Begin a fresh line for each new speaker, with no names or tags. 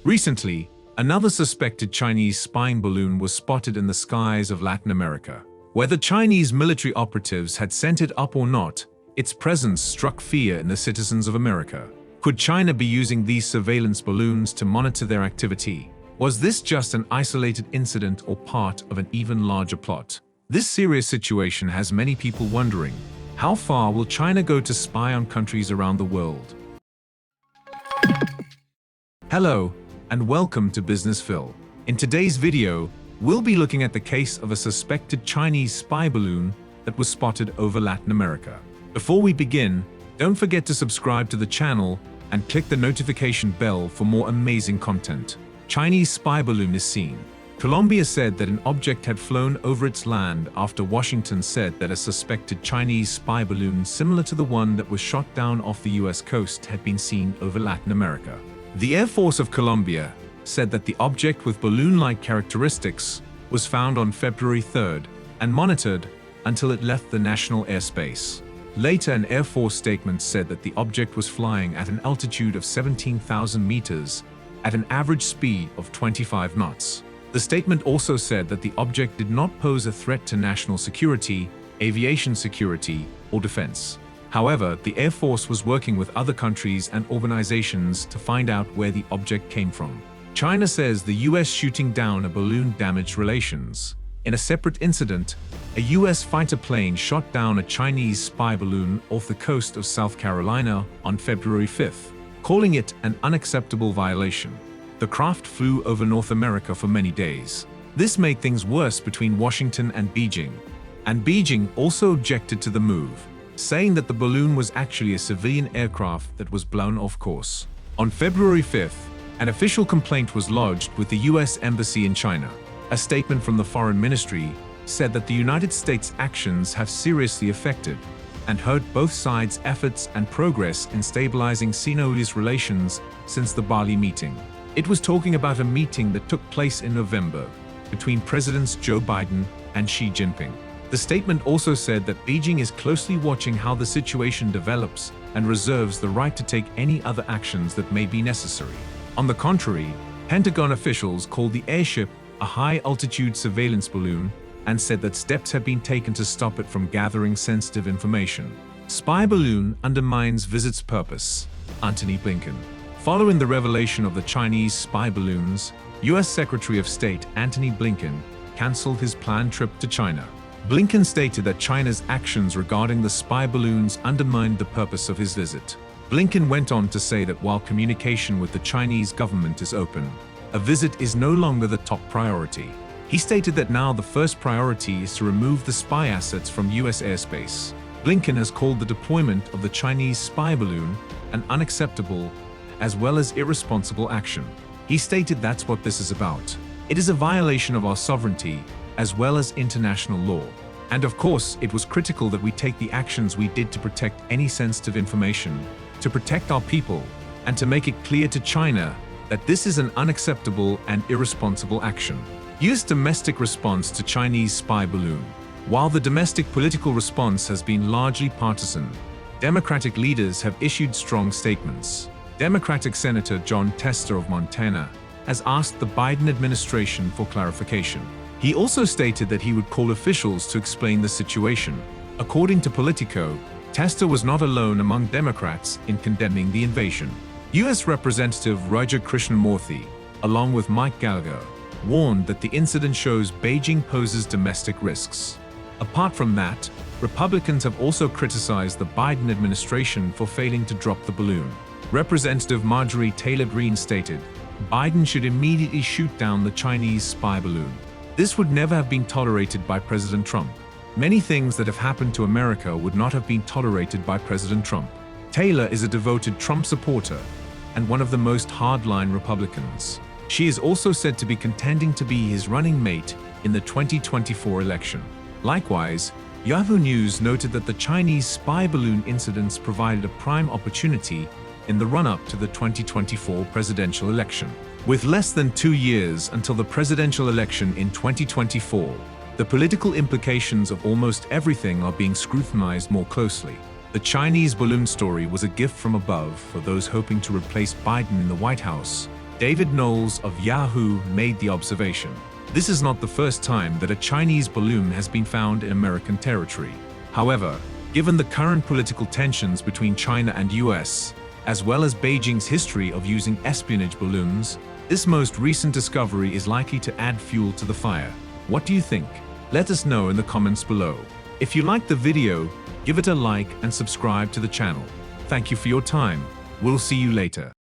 Recently, another suspected Chinese spying balloon was spotted in the skies of Latin America. Whether Chinese military operatives had sent it up or not, its presence struck fear in the citizens of America. Could China be using these surveillance balloons to monitor their activity? Was this just an isolated incident or part of an even larger plot? This serious situation has many people wondering, how far will China go to spy on countries around the world? Hello, and welcome to Business Phil. In today's video, we'll be looking at the case of a suspected Chinese spy balloon that was spotted over Latin America. Before we begin, don't forget to subscribe to the channel and click the notification bell for more amazing content. Chinese spy balloon is seen. Colombia said that an object had flown over its land after Washington said that a suspected Chinese spy balloon similar to the one that was shot down off the US coast had been seen over Latin America. The Air Force of Colombia said that the object with balloon-like characteristics was found on February 3rd and monitored until it left the national airspace. Later, an Air Force statement said that the object was flying at an altitude of 17,000 meters at an average speed of 25 knots. The statement also said that the object did not pose a threat to national security, aviation security, or defense. However, the Air Force was working with other countries and organizations to find out where the object came from. China says the US shooting down a balloon damaged relations. In a separate incident, a US fighter plane shot down a Chinese spy balloon off the coast of South Carolina on February 5th, calling it an unacceptable violation. The craft flew over North America for many days. This made things worse between Washington and Beijing also objected to the move, saying that the balloon was actually a civilian aircraft that was blown off course. On February 5th, an official complaint was lodged with the US Embassy in China. A statement from the Foreign Ministry said that the United States' actions have seriously affected and hurt both sides' efforts and progress in stabilizing Sino-US relations since the Bali meeting. It was talking about a meeting that took place in November between Presidents Joe Biden and Xi Jinping. The statement also said that Beijing is closely watching how the situation develops and reserves the right to take any other actions that may be necessary. On the contrary, Pentagon officials called the airship a high-altitude surveillance balloon and said that steps have been taken to stop it from gathering sensitive information. Spy balloon undermines visit's purpose. Antony Blinken. Following the revelation of the Chinese spy balloons, US Secretary of State Antony Blinken canceled his planned trip to China. Blinken stated that China's actions regarding the spy balloons undermined the purpose of his visit. Blinken went on to say that while communication with the Chinese government is open, a visit is no longer the top priority. He stated that now the first priority is to remove the spy assets from US airspace. Blinken has called the deployment of the Chinese spy balloon an unacceptable as well as irresponsible action. He stated that's what this is about. It is a violation of our sovereignty as well as international law. And of course, it was critical that we take the actions we did to protect any sensitive information, to protect our people, and to make it clear to China that this is an unacceptable and irresponsible action. US domestic response to Chinese spy balloon. While the domestic political response has been largely partisan, Democratic leaders have issued strong statements. Democratic Senator John Tester of Montana has asked the Biden administration for clarification. He also stated that he would call officials to explain the situation. According to Politico, Tester was not alone among Democrats in condemning the invasion. US Representative Roger Krishnamurthy, along with Mike Gallagher, warned that the incident shows Beijing poses domestic risks. Apart from that, Republicans have also criticized the Biden administration for failing to drop the balloon. Representative Marjorie Taylor Greene stated, Biden should immediately shoot down the Chinese spy balloon. This would never have been tolerated by President Trump. Many things that have happened to America would not have been tolerated by President Trump. Taylor is a devoted Trump supporter and one of the most hardline Republicans. She is also said to be contending to be his running mate in the 2024 election. Likewise, Yahoo News noted that the Chinese spy balloon incidents provided a prime opportunity in the run-up to the 2024 presidential election. With less than 2 years until the presidential election in 2024, the political implications of almost everything are being scrutinized more closely. The Chinese balloon story was a gift from above for those hoping to replace Biden in the White House, David Knowles of Yahoo made the observation. This is not the first time that a Chinese balloon has been found in American territory. However, given the current political tensions between China and US, as well as Beijing's history of using espionage balloons, this most recent discovery is likely to add fuel to the fire. What do you think? Let us know in the comments below. If you liked the video, give it a like and subscribe to the channel. Thank you for your time. We'll see you later.